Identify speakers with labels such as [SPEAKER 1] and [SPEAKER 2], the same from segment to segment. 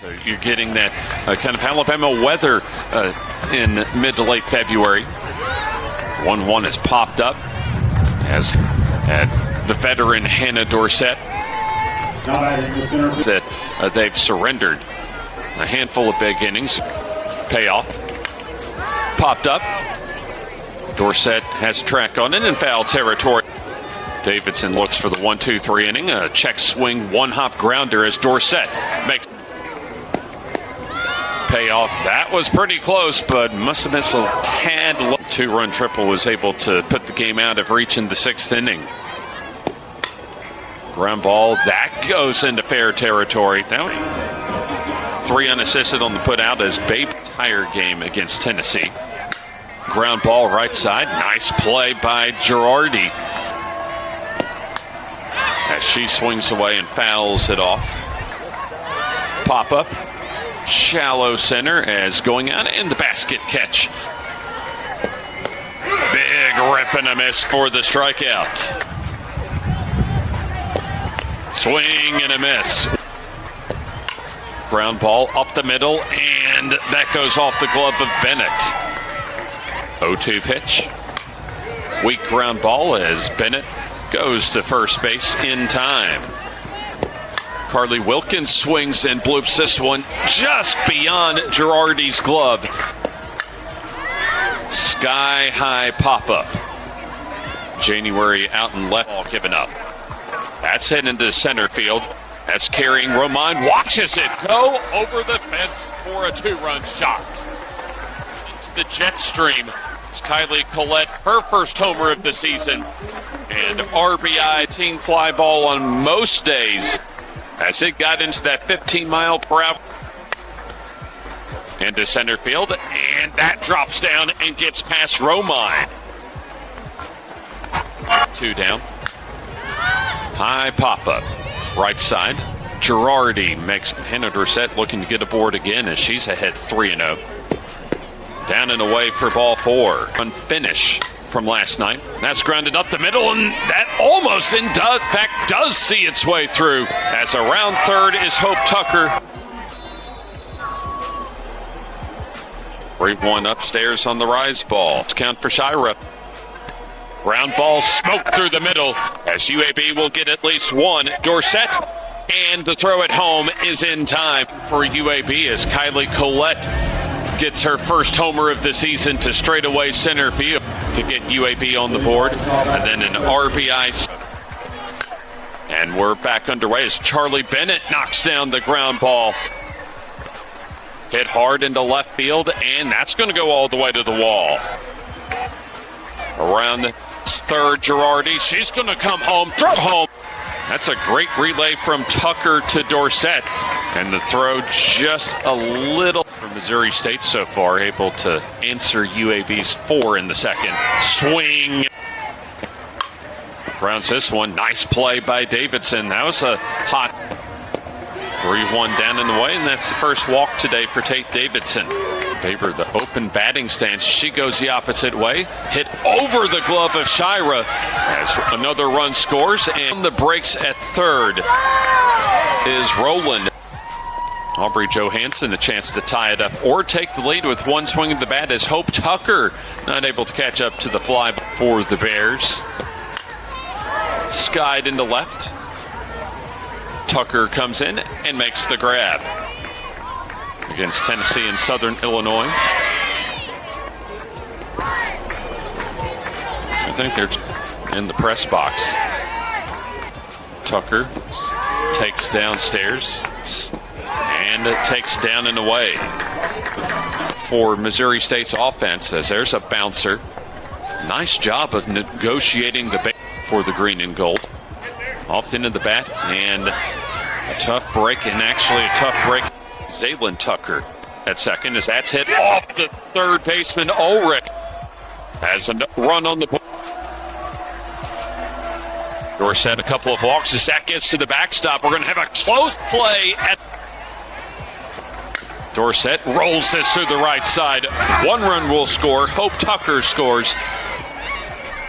[SPEAKER 1] So you're getting that kind of Alabama weather in mid to late February. 1-1 has popped up as the veteran Hannah Dorsett said they've surrendered a handful of big innings. Payoff. Popped up. Dorsett has a track on it in foul territory. Davidson looks for the 1-2-3 inning. A check swing, one-hop grounder as Dorsett makes payoff. That was pretty close, but must have missed a tad low. Two-run triple was able to put the game out of reach in the sixth inning. Ground ball, that goes into fair territory. Now, 3 unassisted on the put-out as Babe entire game against Tennessee. Ground ball right side. Nice play by Girardi as she swings away and fouls it off. Pop up. Shallow center as going out in the basket catch. Big rip and a miss for the strikeout. Swing and a miss. Ground ball up the middle, and that goes off the glove of Bennett. 0-2 pitch. Weak ground ball as Bennett goes to first base in time. Carly Wilkins swings and bloops this one just beyond Girardi's glove. Sky high pop-up. January out and left, ball given up. That's heading into center field. That's carrying Romine. Watches it go over the fence for a 2-run shot. Into the jet stream. It's Kylie Collette, her first homer of the season. And RBI team fly ball on most days as it got into that 15-mile-per-hour into center field, and that drops down and gets past Romine. 2 down. High pop-up. Right side. Girardi makes Hannah Dorsett looking to get aboard again as she's ahead 3-0. Down and away for ball 4. Unfinished from last night. That's grounded up the middle, and that almost in fact does see its way through as around third is Hope Tucker. 3-1 upstairs on the rise ball. Let's count for Shira. Ground ball smoked through the middle as UAB will get at least one. Dorsett, and the throw at home is in time for UAB as Kylie Collette gets her first homer of the season to straightaway center field to get UAB on the board. And then an RBI. And we're back underway as Charlie Bennett knocks down the ground ball. Hit hard into left field, and that's going to go all the way to the wall. Around third, Girardi. She's going to come home, throw home. That's a great relay from Tucker to Dorsett. And the throw just a little for Missouri State so far, able to answer UAB's 4 in the second. Swing. Grounds this one. Nice play by Davidson. That was a hot 3-1 down and away, and that's the first walk today for Tate Davidson. Favor the open batting stance. She goes the opposite way. Hit over the glove of Shira as another run scores, and the breaks at third is Rowland. Aubrey Johansson a chance to tie it up or take the lead with one swing of the bat as Hope Tucker not able to catch up to the fly for the Bears. Skied into left. Tucker comes in and makes the grab against Tennessee and Southern Illinois. I think they're in the press box. Tucker takes downstairs and takes down and away for Missouri State's offense as there's a bouncer. Nice job of negotiating the base for the green and gold. Off the end of the bat, and a tough break, and actually a tough break. Zaylin Tucker at second as that's hit off the third baseman Ulrich. Has a run on the board. Dorsett a couple of walks as that gets to the backstop. We're going to have a close play at Dorsett rolls this through the right side. 1 run will score. Hope Tucker scores.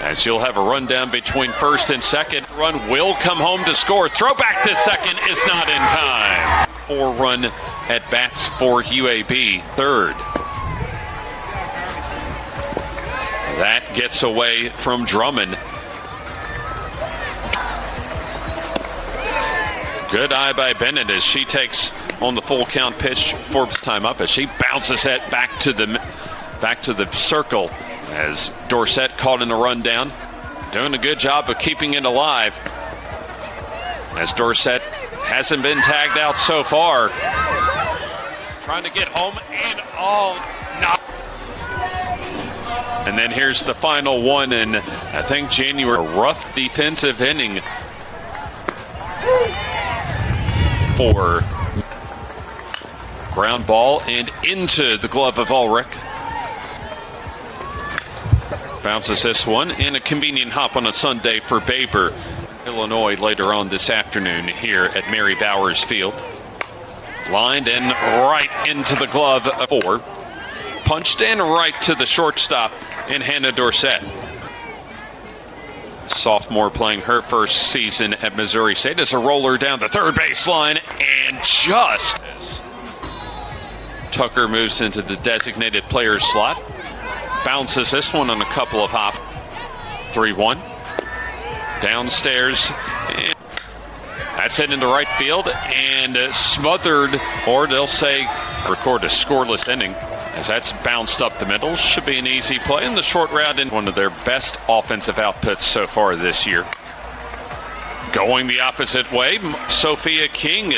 [SPEAKER 1] As you'll have a rundown between first and second. Run will come home to score. Throw back to second is not in time. 4-run at bats for UAB. Third. That gets away from Drummond. Good eye by Bennett as she takes on the full count pitch. Forbes time up as she bounces it back to the circle as Dorsett caught in the rundown. Doing a good job of keeping it alive as Dorsett hasn't been tagged out so far. Trying to get home and all not. And then here's the final one, and I think January, a rough defensive inning for ground ball and into the glove of Ulrich. Bounces this one, and a convenient hop on a Sunday for Baber. Illinois later on this afternoon here at Mary Bowers Field. Lined and right into the glove of four. Punched in right to the shortstop in Hannah Dorsett. Sophomore playing her first season at Missouri State as a roller down the third baseline, and just as Tucker moves into the designated player slot, bounces this one on a couple of hops. 3-1. Downstairs. And that's hit into right field and smothered, or they'll say record a scoreless inning as that's bounced up the middle. Should be an easy play in the short route in one of their best offensive outputs so far this year. Going the opposite way, Sophia King.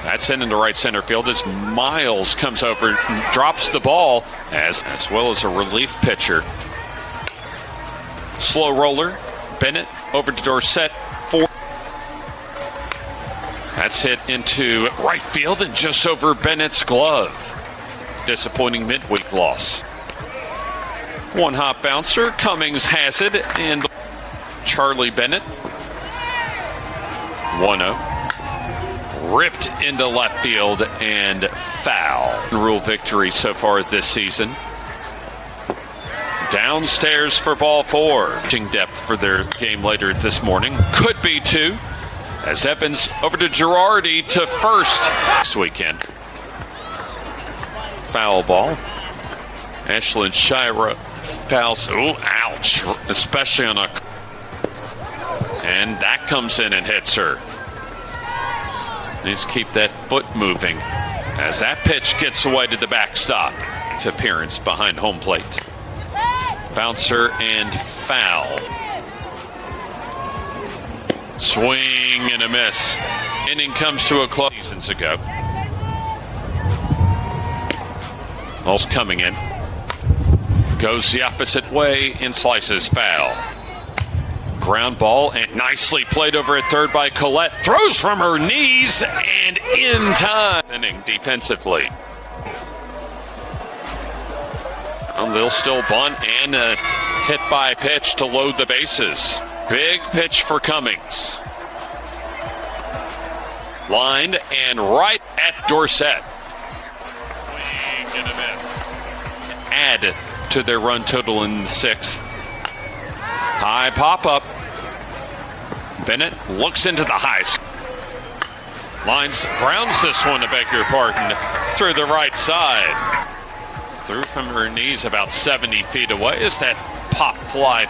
[SPEAKER 1] That's hit into right center field as Miles comes over and drops the ball as well as a relief pitcher. Slow roller, Bennett over to Dorsett. Four. That's hit into right field and just over Bennett's glove. Disappointing midweek loss. One hop bouncer, Cummings has it, and Charlie Bennett. 1-0. Ripped into left field and foul. Rule victory so far this season. Downstairs for ball four. Depth for their game later this morning. Could be two. As Evans over to Girardi to first next weekend. Foul ball. Ashlyn Shira fouls. Oh, ouch. Especially on a. And that comes in and hits her. Needs to keep that foot moving as that pitch gets away to the backstop. Appearance behind home plate. Bouncer and foul. Swing and a miss. Inning comes to a close seasons ago. Ball's coming in. Goes the opposite way and slices foul. Ground ball and nicely played over at third by Collette. Throws from her knees and in time. Inning defensively. They'll still bunt and hit by pitch to load the bases. Big pitch for Cummings. Lined and right at Dorsett. Swing and a miss. Add to their run total in the sixth. High pop-up. Bennett looks into the highs. Lines, grounds this one, to beg your pardon, through the right side. Threw from her knees about 70 feet away. Is that pop fly?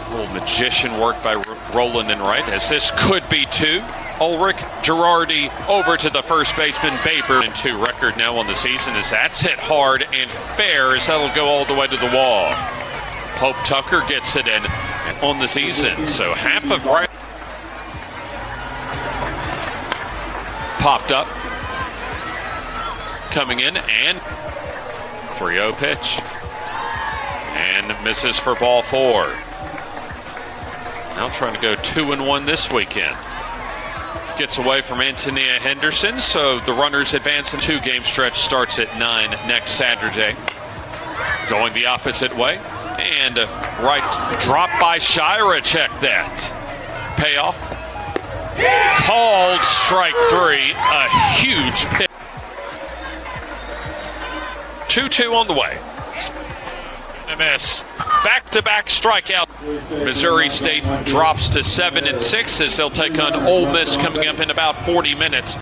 [SPEAKER 1] Little magician work by Roland and right, as this could be two. Ulrich, Girardi over to the first baseman, Baber. And two record now on the season as that's hit hard and fair as that'll go all the way to the wall. Hope Tucker gets it in on the season. So half of right popped up. Coming in and 3-0 pitch. And misses for ball four. Now trying to go 2-1 this weekend. Gets away from Antonia Henderson, so the runners advance in two-game stretch starts at 9 next Saturday. Going the opposite way. And right drop by Shira, check that. Payoff. Called strike three, a huge pitch. 2-2 on the way. A miss. Back-to-back strikeout. Missouri State drops to 7-6 as they'll take on Ole Miss coming up in about 40 minutes.